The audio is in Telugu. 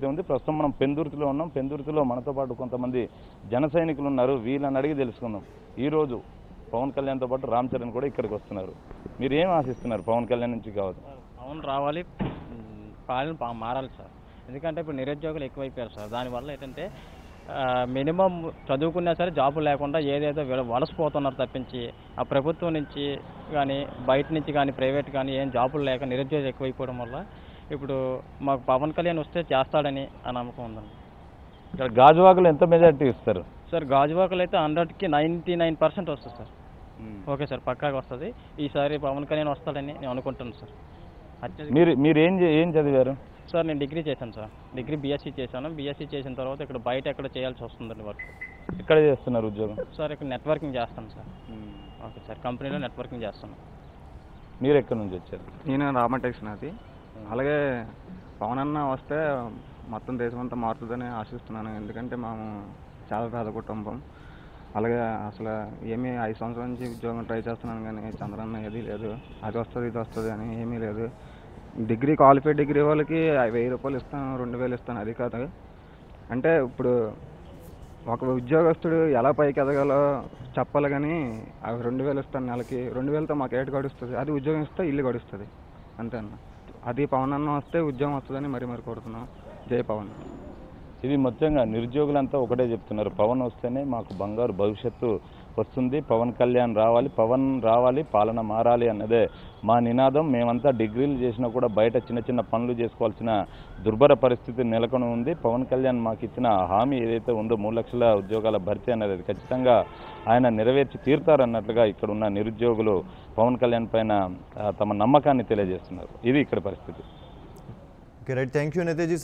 ఉంది. ప్రస్తుతం మనం పెందుర్తిలో ఉన్నాం. పెందుర్తిలో మనతో పాటు కొంతమంది జన సైనికులు ఉన్నారు. వీళ్ళని అడిగి తెలుసుకుందాం. ఈరోజు పవన్ కళ్యాణ్తో పాటు రామ్ చరణ్ కూడా ఇక్కడికి వస్తున్నారు. మీరు ఏం ఆశిస్తున్నారు పవన్ కళ్యాణ్ నుంచి కావచ్చు? పవన్ రావాలి, పాలన మారాలి సార్. ఎందుకంటే ఇప్పుడు నిరుద్యోగులు ఎక్కువైపోయారు సార్. దానివల్ల ఏంటంటే మినిమం చదువుకున్నా సరే జాబులు లేకుండా ఏదేదో వలసపోతున్నారు తప్పించి ఆ ప్రభుత్వం నుంచి కానీ బయట నుంచి కానీ ప్రైవేట్ కానీ ఏం జాబులు లేక నిరుద్యోగులు ఎక్కువైపోవడం వల్ల ఇప్పుడు మాకు పవన్ కళ్యాణ్ వస్తే చేస్తాడని ఆ నమ్మకం ఉందండి. ఇక్కడ గాజువాకలు ఎంత మెజార్టీ ఇస్తారు సార్? గాజువాకలు అయితే 100కి 99% వస్తుంది సార్. ఓకే సార్, పక్కాగా వస్తుంది. ఈసారి పవన్ కళ్యాణ్ వస్తాడని నేను అనుకుంటున్నాను సార్. మీరు ఏం చదివారు సార్? నేను డిగ్రీ చేశాను సార్. డిగ్రీ బీఎస్సీ చేశాను. బీఎస్సీ చేసిన తర్వాత ఇక్కడ బయట ఎక్కడ చేయాల్సి వస్తుందండి వర్క్. ఎక్కడ చేస్తున్నారు ఉద్యోగం? సార్ ఇక్కడ నెట్వర్కింగ్ చేస్తాను సార్. ఓకే సార్, కంపెనీలో నెట్వర్కింగ్ చేస్తాను. మీరు ఎక్కడి నుంచి వచ్చారు? నేను రామటెక్స్ నాది. అలాగే పవన్ అన్న వస్తే మొత్తం దేశం అంతా మారుతుందని ఆశిస్తున్నాను. ఎందుకంటే మేము చాలా పేద కుటుంబం. అలాగే అసలు ఏమీ 5 సంవత్సరాల నుంచి ఉద్యోగం ట్రై చేస్తున్నాను కానీ చంద్రన్న ఏది లేదు. అది వస్తుంది ఇది వస్తుంది అని ఏమీ లేదు. డిగ్రీ క్వాలిఫైడ్ డిగ్రీ వాళ్ళకి 1000 రూపాయలు ఇస్తాను, 2000 ఇస్తాను, అది కాదు. అంటే ఇప్పుడు ఒక ఉద్యోగస్తుడు ఎలా పైకి ఎదగాలో చెప్పాలి కానీ అవి 2000 ఇస్తాను నెలకి, 2000తో మాకు ఏటు గడుస్తుంది. అది ఉద్యోగం ఇస్తే ఇల్లు గడుస్తుంది అంతే అన్న. అది పవన్ అన్న వస్తే ఉద్యోగం వస్తుందని మరి కోరుతున్నాం. జై పవన్. ఇది మొత్తంగా నిరుద్యోగులంతా ఒకటే చెప్తున్నారు, పవన్ వస్తేనే మాకు బంగారు భవిష్యత్తు వస్తుంది, పవన్ కళ్యాణ్ రావాలి, పవన్ రావాలి, పాలన మారాలి అన్నదే మా నినాదం. మేమంతా డిగ్రీలు చేసినా కూడా బయట చిన్న చిన్న పనులు చేసుకోవాల్సిన దుర్భర పరిస్థితి నెలకొని ఉంది. పవన్ కళ్యాణ్ మాకు ఇచ్చిన హామీ ఏదైతే ఉందో 3 లక్షల ఉద్యోగాల భర్తీ అనేది ఖచ్చితంగా ఆయన నెరవేర్చి తీరుతారన్నట్లుగా ఇక్కడ ఉన్న నిరుద్యోగులు పవన్ కళ్యాణ్ పైన తమ నమ్మకాన్ని తెలియజేస్తున్నారు. ఇది ఇక్కడ పరిస్థితి. Right, thank you Netaji.